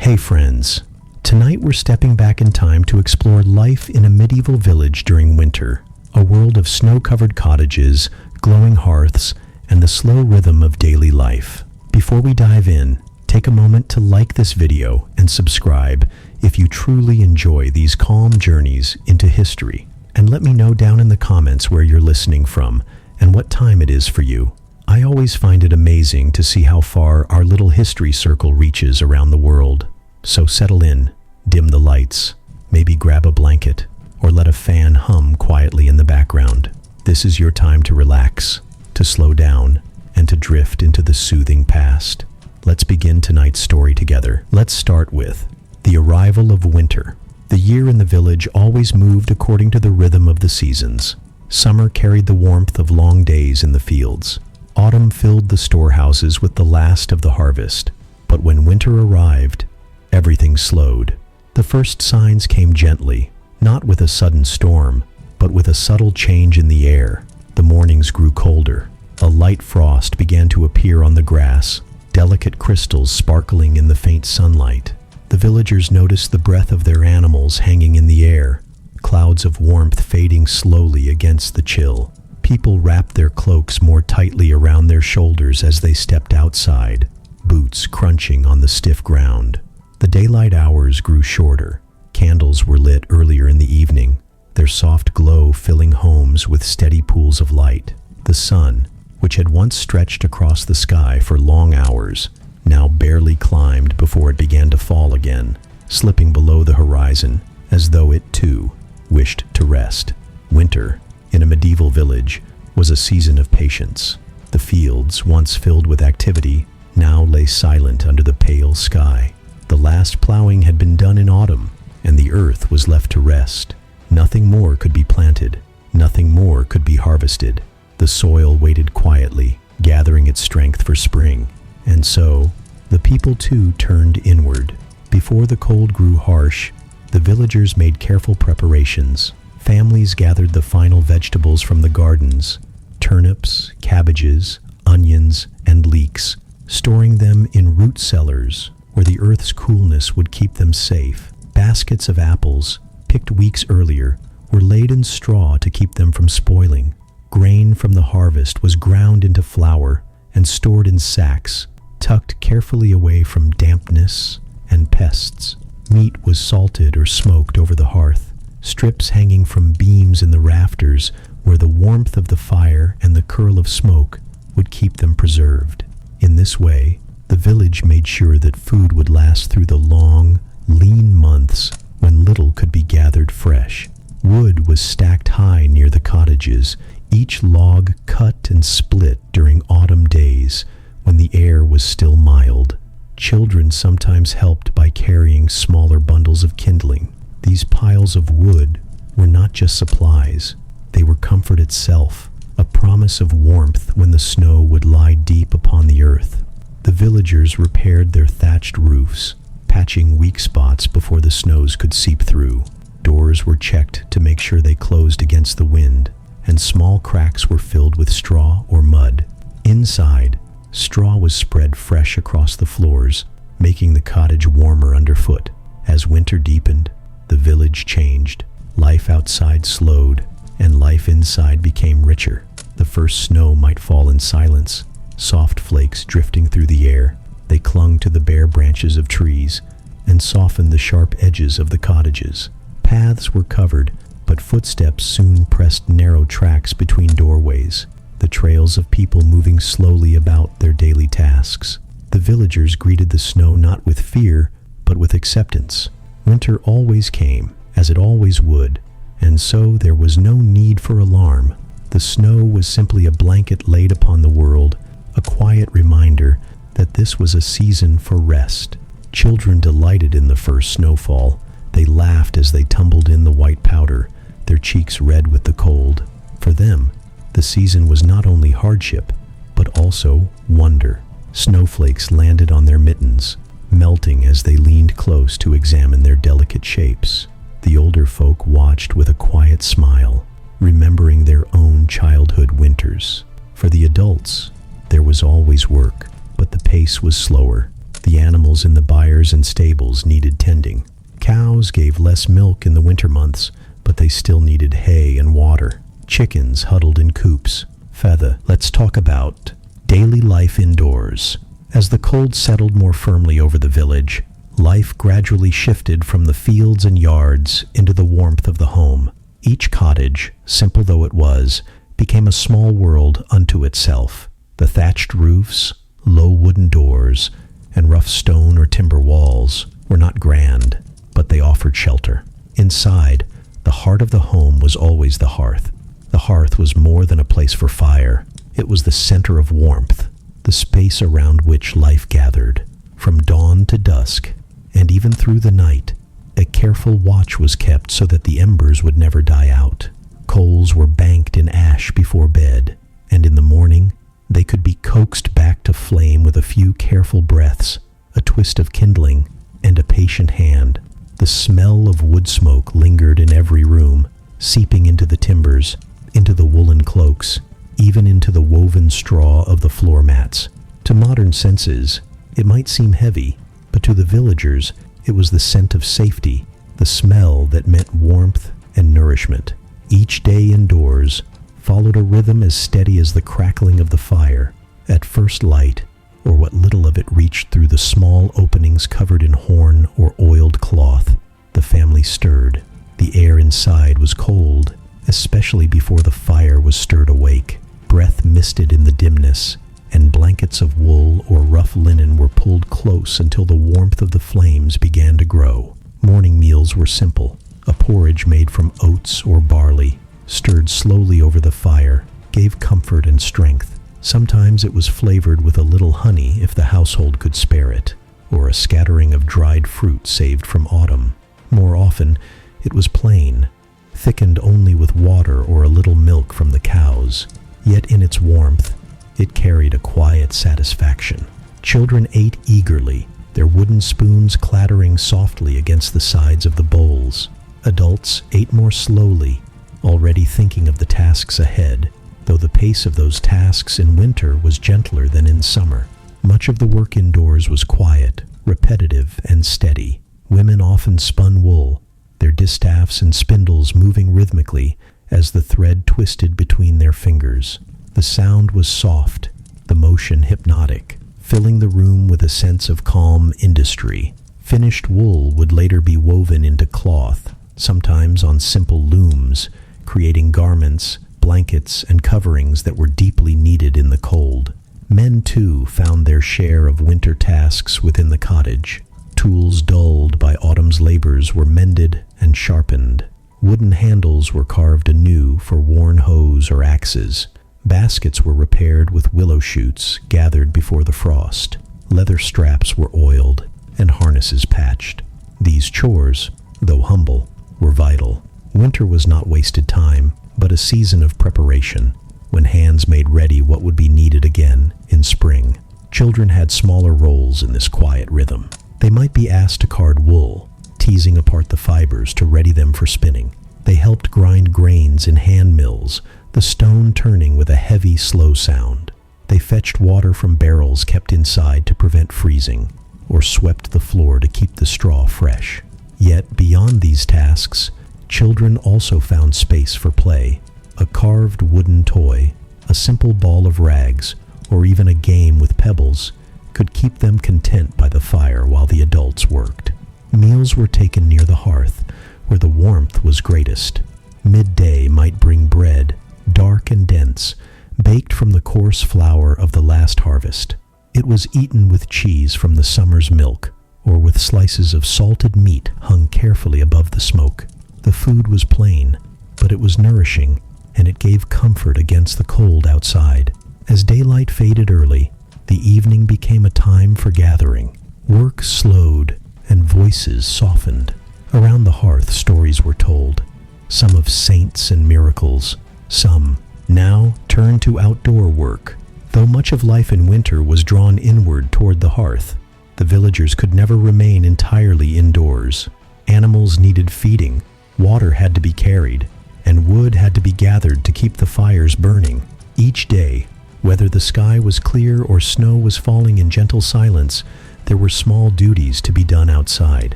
Hey friends, tonight we're stepping back in time to explore life in a medieval village during winter, a world of snow-covered cottages, glowing hearths, and the slow rhythm of daily life. Before we dive in, take a moment to like this video and subscribe if you truly enjoy these calm journeys into history. And let me know down in the comments where you're listening from and what time it is for you. I always find it amazing to see how far our little history circle reaches around the world. So settle in, dim the lights, maybe grab a blanket, or let a fan hum quietly in the background. This is your time to relax, to slow down, and to drift into the soothing past. Let's begin tonight's story together. Let's start with the arrival of winter. The year in the village always moved according to the rhythm of the seasons. Summer carried the warmth of long days in the fields. Autumn filled the storehouses with the last of the harvest. But when winter arrived, everything slowed. The first signs came gently, not with a sudden storm, but with a subtle change in the air. The mornings grew colder. A light frost began to appear on the grass, delicate crystals sparkling in the faint sunlight. The villagers noticed the breath of their animals hanging in the air, clouds of warmth fading slowly against the chill. People wrapped their cloaks more tightly around their shoulders as they stepped outside, boots crunching on the stiff ground. The daylight hours grew shorter. Candles were lit earlier in the evening, their soft glow filling homes with steady pools of light. The sun, which had once stretched across the sky for long hours, now barely climbed before it began to fall again, slipping below the horizon as though it too wished to rest. Winter, in a medieval village, was a season of patience. The fields, once filled with activity, now lay silent under the pale sky. The last plowing had been done in autumn, and the earth was left to rest. Nothing more could be planted, nothing more could be harvested. The soil waited quietly, gathering its strength for spring. And so, the people too turned inward. Before the cold grew harsh, the villagers made careful preparations. Families gathered the final vegetables from the gardens, turnips, cabbages, onions, and leeks, storing them in root cellars where the earth's coolness would keep them safe. Baskets of apples, picked weeks earlier, were laid in straw to keep them from spoiling. Grain from the harvest was ground into flour and stored in sacks, tucked carefully away from dampness and pests. Meat was salted or smoked over the hearth, strips hanging from beams in the rafters where the warmth of the fire and the curl of smoke would keep them preserved. In this way, the village made sure that food would last through the long, lean months when little could be gathered fresh. Wood was stacked high near the cottages, each log cut and split during autumn days when the air was still mild. Children sometimes helped by carrying smaller bundles of kindling. These piles of wood were not just supplies, they were comfort itself, a promise of warmth when the snow would lie deep upon the earth. The villagers repaired their thatched roofs, patching weak spots before the snows could seep through. Doors were checked to make sure they closed against the wind, and small cracks were filled with straw or mud. Inside, straw was spread fresh across the floors, making the cottage warmer underfoot. As winter deepened, the village changed. Life outside slowed, and life inside became richer. The first snow might fall in silence, soft flakes drifting through the air. They clung to the bare branches of trees and softened the sharp edges of the cottages. Paths were covered, but footsteps soon pressed narrow tracks between doorways, the trails of people moving slowly about their daily tasks. The villagers greeted the snow not with fear, but with acceptance. Winter always came, as it always would, and so there was no need for alarm. The snow was simply a blanket laid upon the world, a quiet reminder that this was a season for rest. Children delighted in the first snowfall. They laughed as they tumbled in the white powder, their cheeks red with the cold. For them, the season was not only hardship, but also wonder. Snowflakes landed on their mittens, melting as they leaned close to examine their delicate shapes. The older folk watched with a quiet smile, remembering their own childhood winters. For the adults, there was always work, but the pace was slower. The animals in the byres and stables needed tending. Cows gave less milk in the winter months, but they still needed hay and water. Chickens huddled in coops. Further, let's talk about daily life indoors. As the cold settled more firmly over the village, life gradually shifted from the fields and yards into the warmth of the home. Each cottage, simple though it was, became a small world unto itself. The thatched roofs, low wooden doors, and rough stone or timber walls were not grand, but they offered shelter. Inside, the heart of the home was always the hearth. The hearth was more than a place for fire. It was the center of warmth, the space around which life gathered. From dawn to dusk, and even through the night, a careful watch was kept so that the embers would never die out. Coals were banked in ash before bed, and in the morning, they could be coaxed back to flame with a few careful breaths, a twist of kindling, and a patient hand. The smell of wood smoke lingered in every room, seeping into the timbers, into the woolen cloaks, even into the woven straw of the floor mats. To modern senses, it might seem heavy, but to the villagers, it was the scent of safety, the smell that meant warmth and nourishment. Each day indoors followed a rhythm as steady as the crackling of the fire. At first light, or what little of it reached through the small openings covered in horn or oiled cloth, the family stirred. The air inside was cold, especially before the fire was stirred awake. Breath misted in the dimness, and blankets of wool or rough linen were pulled close until the warmth of the flames began to grow. Morning meals were simple. A porridge made from oats or barley, stirred slowly over the fire, gave comfort and strength. Sometimes it was flavored with a little honey if the household could spare it, or a scattering of dried fruit saved from autumn. More often, it was plain, thickened only with water or a little milk from the cows. Yet in its warmth, it carried a quiet satisfaction. Children ate eagerly, their wooden spoons clattering softly against the sides of the bowls. Adults ate more slowly, already thinking of the tasks ahead, though the pace of those tasks in winter was gentler than in summer. Much of the work indoors was quiet, repetitive, and steady. Women often spun wool, their distaffs and spindles moving rhythmically as the thread twisted between their fingers. The sound was soft, the motion hypnotic, filling the room with a sense of calm industry. Finished wool would later be woven into cloth, sometimes on simple looms, creating garments, blankets, and coverings that were deeply needed in the cold. Men, too, found their share of winter tasks within the cottage. Tools dulled by autumn's labors were mended and sharpened. Wooden handles were carved anew for worn hoes or axes. Baskets were repaired with willow shoots gathered before the frost. Leather straps were oiled and harnesses patched. These chores, though humble, were vital. Winter was not wasted time, but a season of preparation, when hands made ready what would be needed again in spring. Children had smaller roles in this quiet rhythm. They might be asked to card wool, teasing apart the fibers to ready them for spinning. They helped grind grains in hand mills, the stone turning with a heavy, slow sound. They fetched water from barrels kept inside to prevent freezing, or swept the floor to keep the straw fresh. Yet, beyond these tasks, children also found space for play. A carved wooden toy, a simple ball of rags, or even a game with pebbles could keep them content by the fire while the adults worked. Meals were taken near the hearth, where the warmth was greatest. Midday might bring bread, dark and dense, baked from the coarse flour of the last harvest. It was eaten with cheese from the summer's milk, or with slices of salted meat hung carefully above the smoke. The food was plain, but it was nourishing, and it gave comfort against the cold outside. As daylight faded early, the evening became a time for gathering. Work slowed, and voices softened. Around the hearth, stories were told, some of saints and miracles, some now turned to outdoor work. Though much of life in winter was drawn inward toward the hearth, the villagers could never remain entirely indoors. Animals needed feeding, water had to be carried, and wood had to be gathered to keep the fires burning. Each day, whether the sky was clear or snow was falling in gentle silence, there were small duties to be done outside.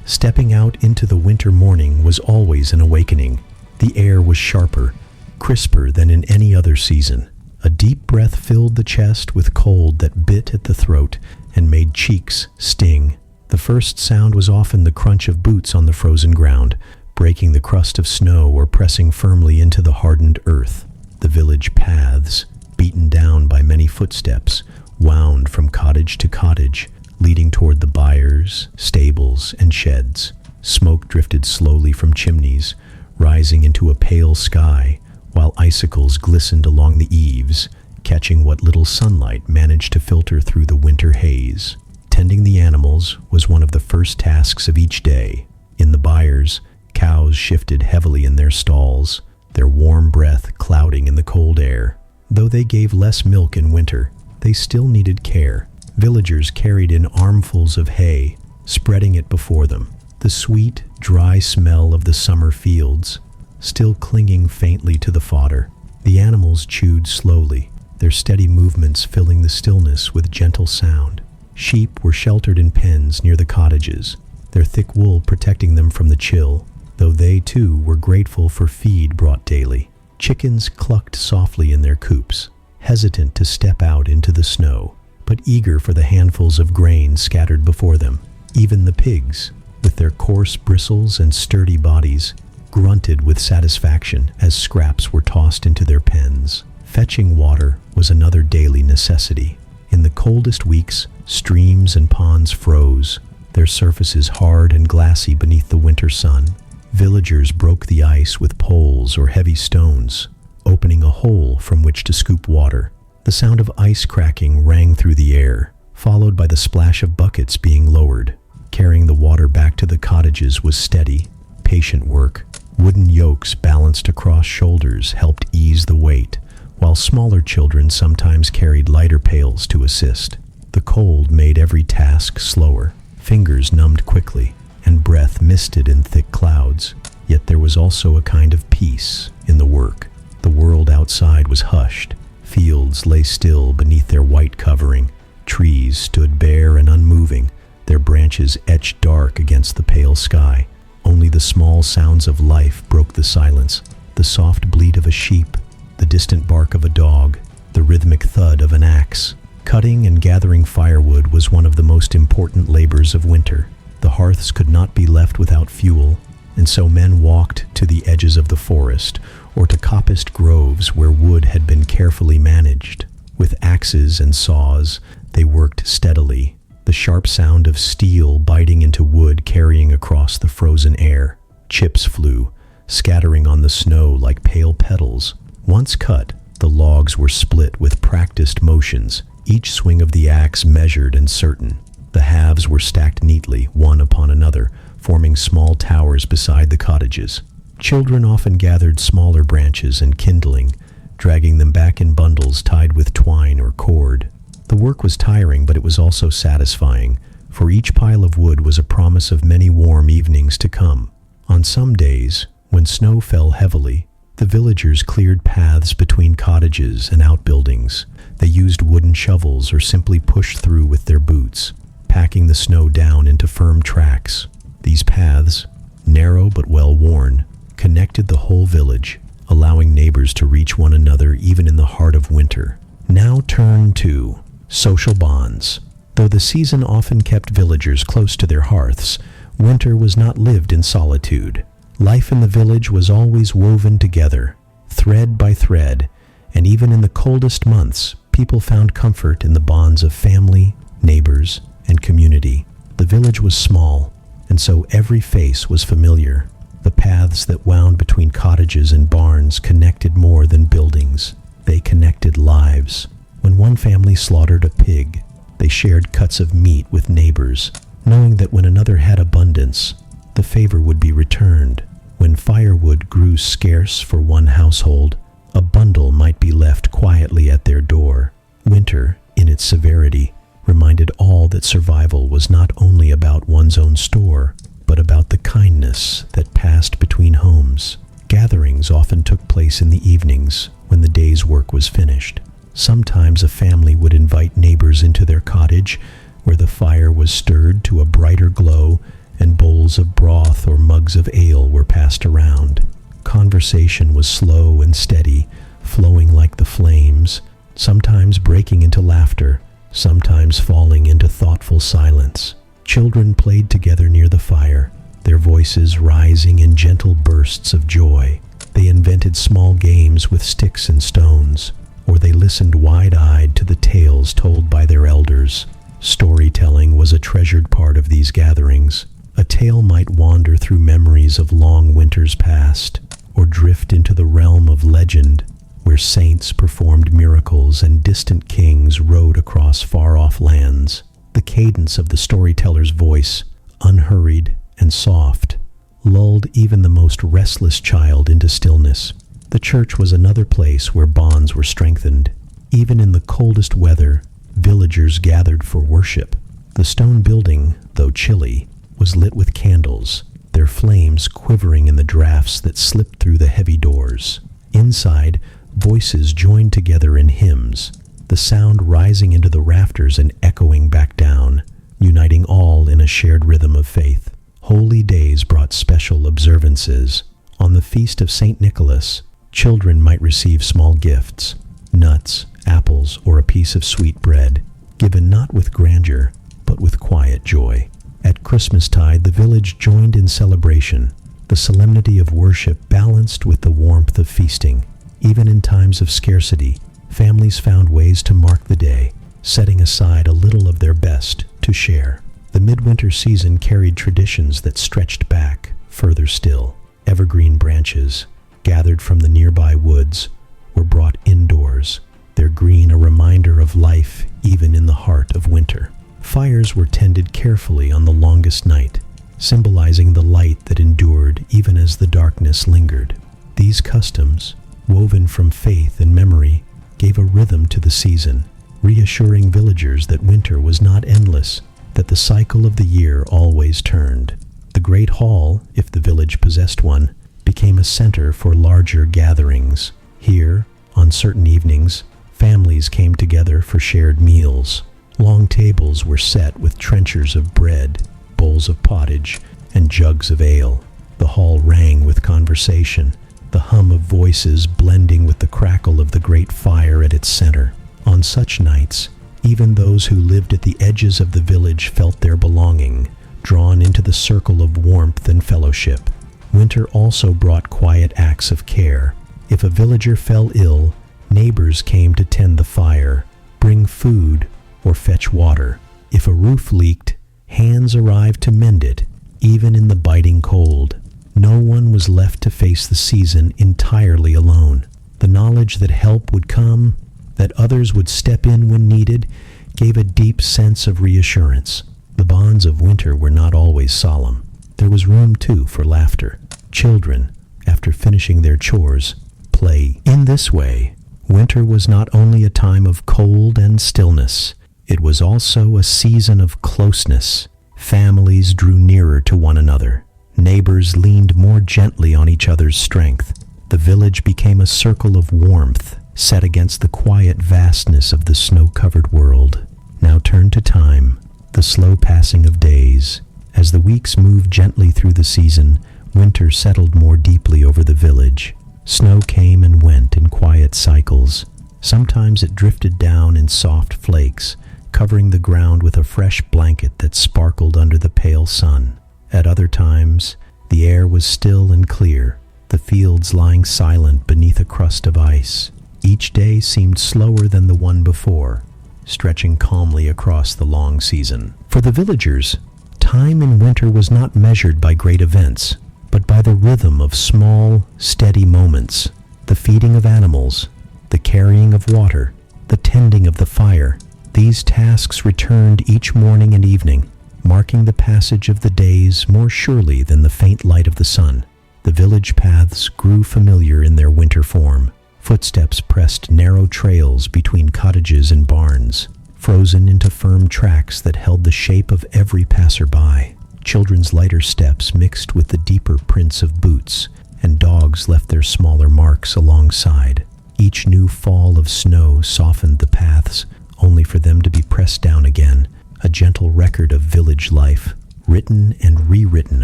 Stepping out into the winter morning was always an awakening. The air was sharper, crisper than in any other season. A deep breath filled the chest with cold that bit at the throat and made cheeks sting. The first sound was often the crunch of boots on the frozen ground, breaking the crust of snow or pressing firmly into the hardened earth. The village paths, beaten down by many footsteps, wound from cottage to cottage, leading toward the byres, stables, and sheds. Smoke drifted slowly from chimneys, rising into a pale sky, while icicles glistened along the eaves, catching what little sunlight managed to filter through the winter haze. Tending the animals was one of the first tasks of each day. In the byres, cows shifted heavily in their stalls, their warm breath clouding in the cold air. Though they gave less milk in winter, they still needed care. Villagers carried in armfuls of hay, spreading it before them. The sweet, dry smell of the summer fields, still clinging faintly to the fodder. The animals chewed slowly, their steady movements filling the stillness with gentle sound. Sheep were sheltered in pens near the cottages, their thick wool protecting them from the chill, though they too were grateful for feed brought daily. Chickens clucked softly in their coops, hesitant to step out into the snow, but eager for the handfuls of grain scattered before them. Even the pigs, with their coarse bristles and sturdy bodies, grunted with satisfaction as scraps were tossed into their pens. Fetching water was another daily necessity. In the coldest weeks, streams and ponds froze, their surfaces hard and glassy beneath the winter sun. Villagers broke the ice with poles or heavy stones, opening a hole from which to scoop water. The sound of ice cracking rang through the air, followed by the splash of buckets being lowered. Carrying the water back to the cottages was steady, patient work. Wooden yokes balanced across shoulders helped ease the weight, while smaller children sometimes carried lighter pails to assist. The cold made every task slower. Fingers numbed quickly, and breath misted in thick clouds. Yet there was also a kind of peace in the work. The world outside was hushed. Fields lay still beneath their white covering. Trees stood bare and unmoving, their branches etched dark against the pale sky. Only the small sounds of life broke the silence. The soft bleat of a sheep, the distant bark of a dog, the rhythmic thud of an axe. Cutting and gathering firewood was one of the most important labors of winter. The hearths could not be left without fuel, and so men walked to the edges of the forest or to coppiced groves where wood had been carefully managed. With axes and saws, they worked steadily, the sharp sound of steel biting into wood carrying across the frozen air. Chips flew, scattering on the snow like pale petals. Once cut, the logs were split with practiced motions, each swing of the axe measured and certain. The halves were stacked neatly, one upon another, forming small towers beside the cottages. Children often gathered smaller branches and kindling, dragging them back in bundles tied with twine or cord. The work was tiring, but it was also satisfying, for each pile of wood was a promise of many warm evenings to come. On some days, when snow fell heavily, the villagers cleared paths between cottages and outbuildings. They used wooden shovels or simply pushed through with their boots, packing the snow down into firm tracks. These paths, narrow but well-worn, connected the whole village, allowing neighbors to reach one another even in the heart of winter. Now turn to social bonds. Though the season often kept villagers close to their hearths, winter was not lived in solitude. Life in the village was always woven together, thread by thread, and even in the coldest months, people found comfort in the bonds of family, neighbors, and community. The village was small, and so every face was familiar. The paths that wound between cottages and barns connected more than buildings. They connected lives. When one family slaughtered a pig, they shared cuts of meat with neighbors, knowing that when another had abundance, the favor would be returned. When firewood grew scarce for one household, a bundle might be left quietly at their door. Winter, in its severity, reminded all that survival was not only about one's own store, but about the kindness that passed between homes. Gatherings often took place in the evenings when the day's work was finished. Sometimes a family would invite neighbors into their cottage, where the fire was stirred to a brighter glow and bowls of broth or mugs of ale were passed around. Conversation was slow and steady, flowing like the flames, sometimes breaking into laughter, sometimes falling into thoughtful silence. Children played together near the fire, their voices rising in gentle bursts of joy. They invented small games with sticks and stones, or they listened wide-eyed to the tales told by their elders. Storytelling was a treasured part of these gatherings. A tale might wander through memories of long winters past, or drift into the realm of legend, where saints performed miracles and distant kings rode across far-off lands. The cadence of the storyteller's voice, unhurried and soft, lulled even the most restless child into stillness. The church was another place where bonds were strengthened. Even in the coldest weather, villagers gathered for worship. The stone building, though chilly, was lit with candles, their flames quivering in the drafts that slipped through the heavy doors. Inside, voices joined together in hymns, the sound rising into the rafters and echoing back down, uniting all in a shared rhythm of faith. Holy days brought special observances. On the feast of St. Nicholas, children might receive small gifts, nuts, apples, or a piece of sweet bread, given not with grandeur, but with quiet joy. At Christmastide, the village joined in celebration, the solemnity of worship balanced with the warmth of feasting. Even in times of scarcity, families found ways to mark the day, setting aside a little of their best to share. The midwinter season carried traditions that stretched back further still. Evergreen branches, gathered from the nearby woods, were brought indoors, their green a reminder of life even in the heart of winter. Fires were tended carefully on the longest night, symbolizing the light that endured even as the darkness lingered. These customs, woven from faith and memory, gave a rhythm to the season, reassuring villagers that winter was not endless, that the cycle of the year always turned. The great hall, if the village possessed one, became a center for larger gatherings. Here, on certain evenings, families came together for shared meals. Long tables were set with trenchers of bread, bowls of pottage, and jugs of ale. The hall rang with conversation, the hum of voices blending with the crackle of the great fire at its center. On such nights, even those who lived at the edges of the village felt their belonging, drawn into the circle of warmth and fellowship. Winter also brought quiet acts of care. If a villager fell ill, neighbors came to tend the fire, bring food, or fetch water. If a roof leaked, hands arrived to mend it, even in the biting cold. No one was left to face the season entirely alone. The knowledge that help would come, that others would step in when needed, gave a deep sense of reassurance. The bonds of winter were not always solemn. There was room, too, for laughter. Children, after finishing their chores, play. In this way, winter was not only a time of cold and stillness, it was also a season of closeness. Families drew nearer to one another. Neighbors leaned more gently on each other's strength. The village became a circle of warmth, set against the quiet vastness of the snow-covered world. Now turn to time, the slow passing of days. As the weeks moved gently through the season, winter settled more deeply over the village. Snow came and went in quiet cycles. Sometimes it drifted down in soft flakes, covering the ground with a fresh blanket that sparkled under the pale sun. At other times, the air was still and clear, the fields lying silent beneath a crust of ice. Each day seemed slower than the one before, stretching calmly across the long season. For the villagers, time in winter was not measured by great events, but by the rhythm of small, steady moments, the feeding of animals, the carrying of water, the tending of the fire. These tasks returned each morning and evening, marking the passage of the days more surely than the faint light of the sun. The village paths grew familiar in their winter form. Footsteps pressed narrow trails between cottages and barns, frozen into firm tracks that held the shape of every passerby. Children's lighter steps mixed with the deeper prints of boots, and dogs left their smaller marks alongside. Each new fall of snow softened the paths, only for them to be pressed down again, a gentle record of village life, written and rewritten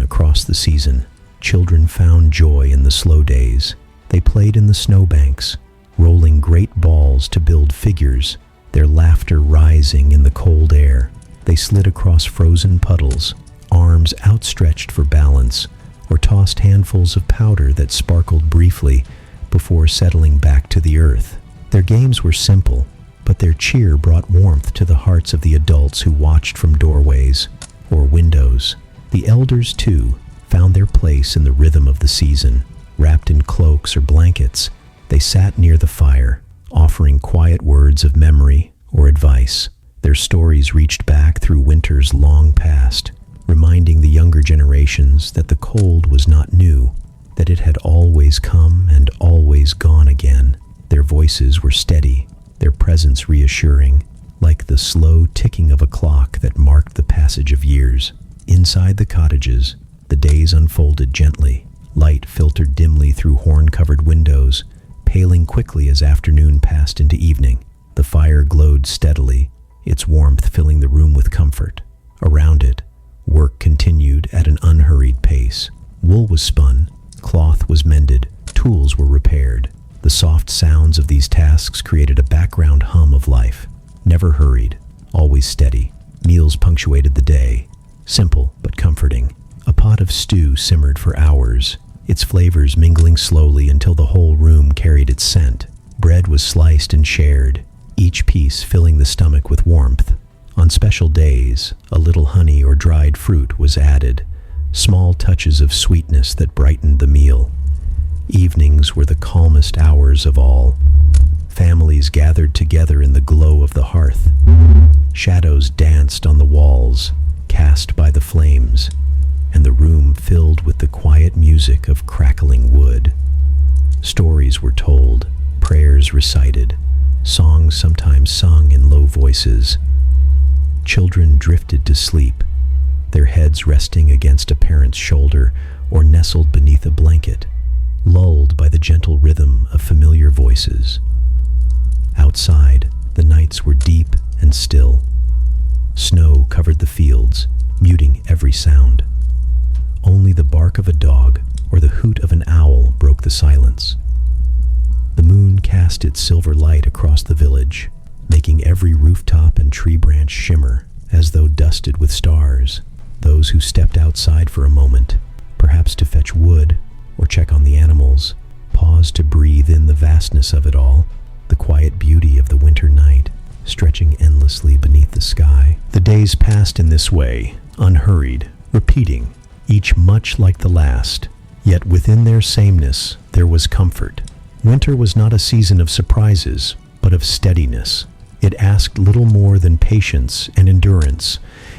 across the season. Children found joy in the slow days. They played in the snowbanks, rolling great balls to build figures, their laughter rising in the cold air. They slid across frozen puddles, arms outstretched for balance, or tossed handfuls of powder that sparkled briefly before settling back to the earth. Their games were simple, but their cheer brought warmth to the hearts of the adults who watched from doorways or windows. The elders, too, found their place in the rhythm of the season. Wrapped in cloaks or blankets, they sat near the fire, offering quiet words of memory or advice. Their stories reached back through winters long past, reminding the younger generations that the cold was not new, that it had always come and always gone again. Their voices were steady, their presence reassuring, like the slow ticking of a clock that marked the passage of years. Inside the cottages, the days unfolded gently. Light filtered dimly through horn-covered windows, paling quickly as afternoon passed into evening. The fire glowed steadily, its warmth filling the room with comfort. Around it, work continued at an unhurried pace. Wool was spun, cloth was mended, tools were repaired. The soft sounds of these tasks created a background hum of life. Never hurried, always steady. Meals punctuated the day, simple but comforting. A pot of stew simmered for hours, its flavors mingling slowly until the whole room carried its scent. Bread was sliced and shared, each piece filling the stomach with warmth. On special days, a little honey or dried fruit was added, small touches of sweetness that brightened the meal. Evenings were the calmest hours of all. Families gathered together in the glow of the hearth. Shadows danced on the walls, cast by the flames, and the room filled with the quiet music of crackling wood. Stories were told, prayers recited, songs sometimes sung in low voices. Children drifted to sleep, their heads resting against a parent's shoulder or nestled beneath a blanket, lulled by the gentle rhythm of familiar voices. Outside, the nights were deep and still. Snow covered the fields, muting every sound. Only the bark of a dog or the hoot of an owl broke the silence. The moon cast its silver light across the village, making every rooftop and tree branch shimmer as though dusted with stars. Those who stepped outside for a moment, perhaps to fetch wood or check on the animals, paused to breathe in the vastness of it all, the quiet beauty of the winter night, stretching endlessly beneath the sky. The days passed in this way, unhurried, repeating, each much like the last, yet within their sameness there was comfort. Winter was not a season of surprises, but of steadiness. It asked little more than patience and endurance,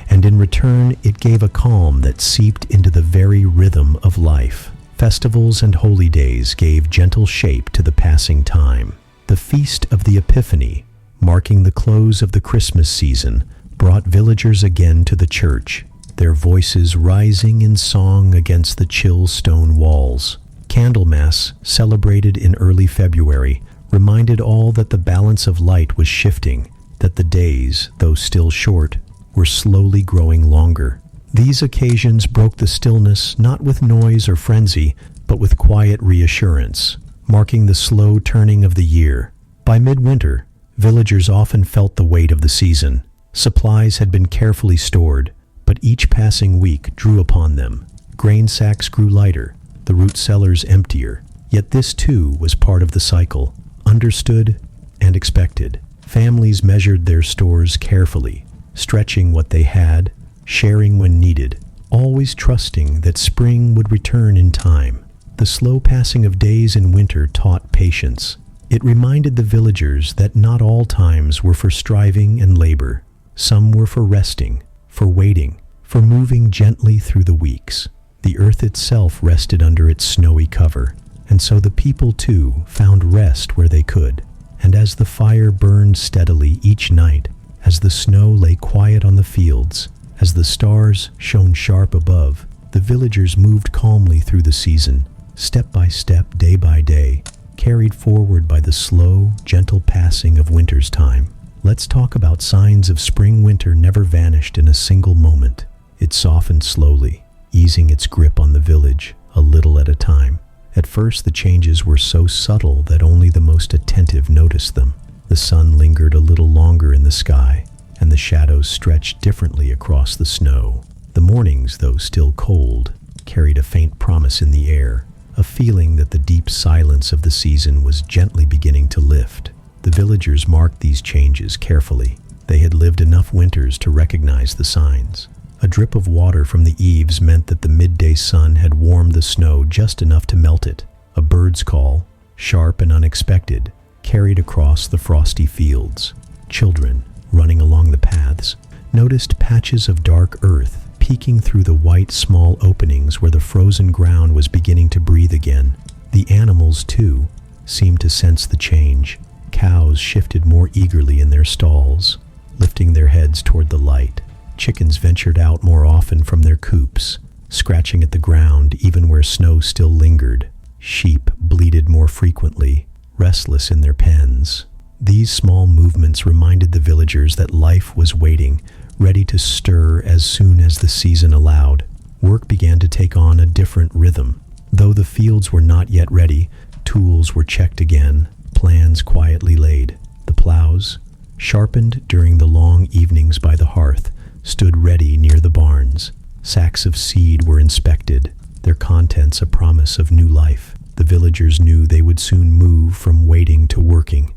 and in return it gave a calm that seeped into the very rhythm of life. Festivals and holy days gave gentle shape to the passing time. The Feast of the Epiphany, marking the close of the Christmas season, brought villagers again to the church, their voices rising in song against the chill stone walls. Candlemas, celebrated in early February, reminded all that the balance of light was shifting, that the days, though still short, were slowly growing longer. These occasions broke the stillness not with noise or frenzy, but with quiet reassurance, marking the slow turning of the year. By midwinter, villagers often felt the weight of the season. Supplies had been carefully stored, but each passing week drew upon them. Grain sacks grew lighter, the root cellars emptier. Yet this too was part of the cycle, understood and expected. Families measured their stores carefully, stretching what they had, sharing when needed, always trusting that spring would return in time. The slow passing of days in winter taught patience. It reminded the villagers that not all times were for striving and labor. Some were for resting, for waiting, for moving gently through the weeks. The earth itself rested under its snowy cover, and so the people too found rest where they could. And as the fire burned steadily each night, as the snow lay quiet on the fields, as the stars shone sharp above, the villagers moved calmly through the season, step by step, day by day, carried forward by the slow, gentle passing of winter's time. Let's talk about signs of spring-winter never vanished in a single moment. It softened slowly, easing its grip on the village, a little at a time. At first, the changes were so subtle that only the most attentive noticed them. The sun lingered a little longer in the sky, and the shadows stretched differently across the snow. The mornings, though still cold, carried a faint promise in the air, a feeling that the deep silence of the season was gently beginning to lift. The villagers marked these changes carefully. They had lived enough winters to recognize the signs. A drip of water from the eaves meant that the midday sun had warmed the snow just enough to melt it. A bird's call, sharp and unexpected, carried across the frosty fields. Children, running along the paths, noticed patches of dark earth peeking through the white small openings where the frozen ground was beginning to breathe again. The animals, too, seemed to sense the change. Cows shifted more eagerly in their stalls, lifting their heads toward the light. Chickens ventured out more often from their coops, scratching at the ground even where snow still lingered. Sheep bleated more frequently, restless in their pens. These small movements reminded the villagers that life was waiting, ready to stir as soon as the season allowed. Work began to take on a different rhythm. Though the fields were not yet ready, tools were checked again, plans quietly laid. The plows, sharpened during the long evenings by the hearth, stood ready near the barns. Sacks of seed were inspected, their contents a promise of new life. The villagers knew they would soon move from waiting to working,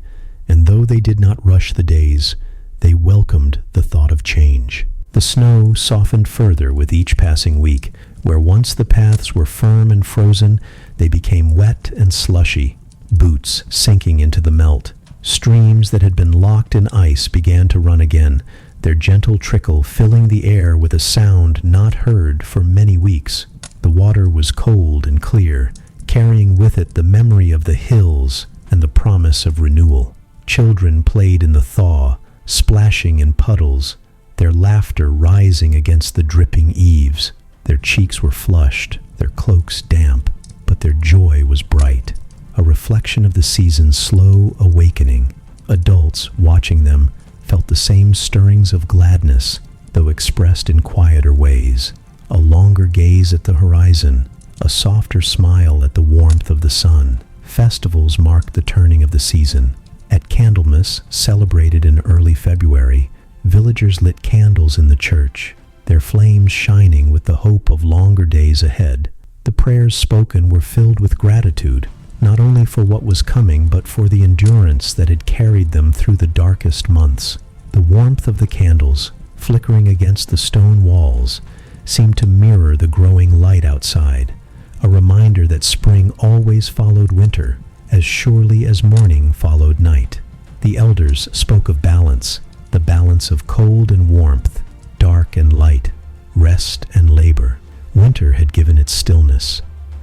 and though they did not rush the days, they welcomed the thought of change. The snow softened further with each passing week. Where once the paths were firm and frozen, they became wet and slushy, boots sinking into the melt. Streams that had been locked in ice began to run again, their gentle trickle filling the air with a sound not heard for many weeks. The water was cold and clear, carrying with it the memory of the hills and the promise of renewal. Children played in the thaw, splashing in puddles, their laughter rising against the dripping eaves. Their cheeks were flushed, their cloaks damp, but their joy was bright, a reflection of the season's slow awakening. Adults, watching them, felt the same stirrings of gladness, though expressed in quieter ways. A longer gaze at the horizon, a softer smile at the warmth of the sun. Festivals marked the turning of the season. At Candlemas, celebrated in early February, villagers lit candles in the church, their flames shining with the hope of longer days ahead. The prayers spoken were filled with gratitude, not only for what was coming, but for the endurance that had carried them through the darkest months. The warmth of the candles, flickering against the stone walls, seemed to mirror the growing light outside, a reminder that spring always followed winter, as surely as morning followed night. The elders spoke of balance, the balance of cold and warmth, dark and light, rest and labor. Winter had given its stillness,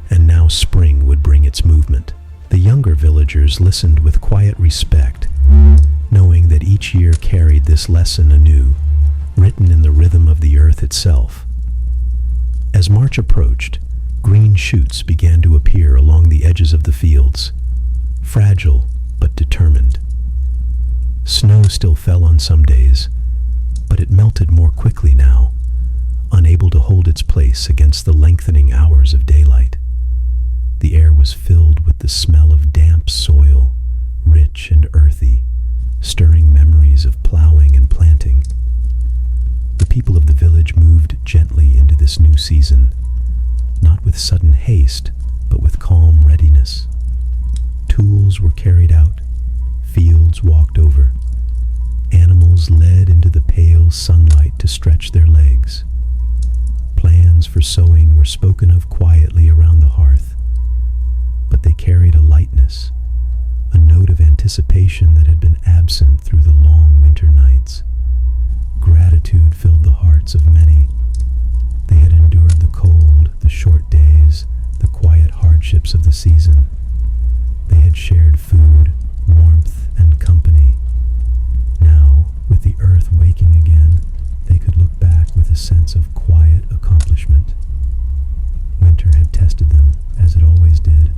and now spring would bring its movement. The younger villagers listened with quiet respect, knowing that each year carried this lesson anew, written in the rhythm of the earth itself. As March approached, green shoots began to appear along the edges of the fields, fragile but determined. Snow still fell on some days, but it melted more quickly now, unable to hold its place against the lengthening hours of daylight. The air was filled with the smell of damp soil, rich and earthy, stirring memories of plowing and planting. The people of the village moved gently into this new season, not with sudden haste, but with calm readiness. Tools were carried out, fields walked over, animals led into the pale sunlight to stretch their legs. Plans for sowing were spoken of quietly around the hearth, but they carried a lightness, a note of anticipation that had been absent through the long winter nights. Gratitude filled the hearts of many. They had endured the cold, the short days, the quiet hardships of the season. They had shared food, warmth, and company. Now, with the earth waking again, they could look back with a sense of quiet accomplishment. Winter had tested them, as it always did,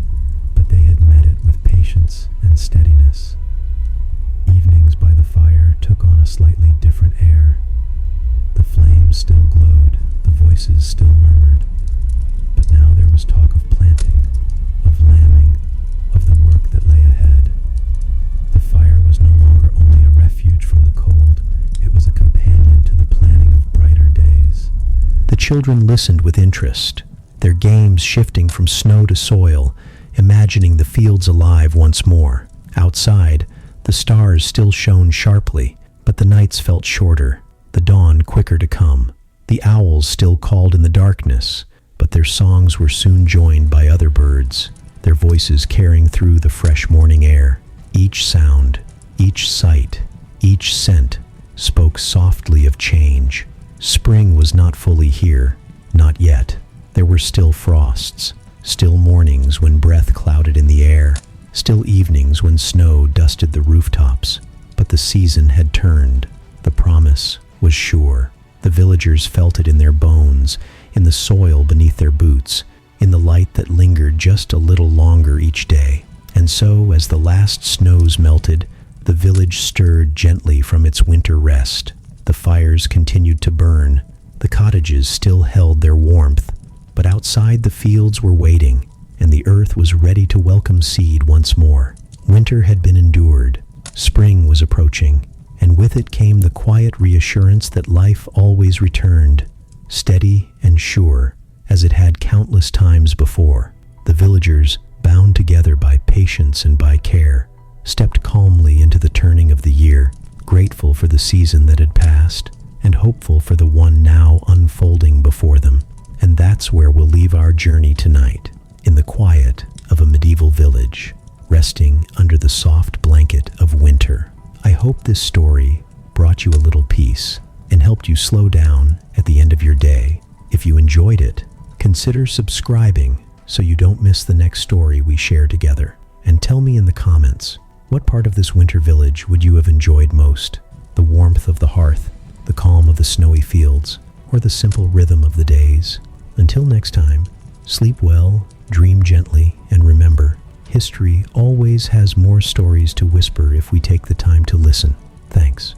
but they had met it with patience and steadiness. Evenings by the fire took a slightly different air. The flames still glowed, the voices still murmured, but now there was talk of planting, of lambing, of the work that lay ahead. The fire was no longer only a refuge from the cold, it was a companion to the planning of brighter days. The children listened with interest, their games shifting from snow to soil, imagining the fields alive once more. Outside, the stars still shone sharply, but the nights felt shorter, the dawn quicker to come. The owls still called in the darkness, but their songs were soon joined by other birds, their voices carrying through the fresh morning air. Each sound, each sight, each scent spoke softly of change. Spring was not fully here, not yet. There were still frosts, still mornings when breath clouded in the air, still evenings when snow dusted the rooftops. But the season had turned. The promise was sure. The villagers felt it in their bones, in the soil beneath their boots, in the light that lingered just a little longer each day. And so, as the last snows melted, the village stirred gently from its winter rest. The fires continued to burn. The cottages still held their warmth. But outside, the fields were waiting, and the earth was ready to welcome seed once more. Winter had been endured. Spring was approaching, and with it came the quiet reassurance that life always returned, steady and sure, as it had countless times before. The villagers, bound together by patience and by care, stepped calmly into the turning of the year, grateful for the season that had passed, and hopeful for the one now unfolding before them. And that's where we'll leave our journey tonight, in the quiet of a medieval village, resting under the soft blanket of winter. I hope this story brought you a little peace and helped you slow down at the end of your day. If you enjoyed it, consider subscribing so you don't miss the next story we share together. And tell me in the comments, what part of this winter village would you have enjoyed most? The warmth of the hearth, the calm of the snowy fields, or the simple rhythm of the days? Until next time, sleep well, dream gently, and remember, history always has more stories to whisper if we take the time to listen. Thanks.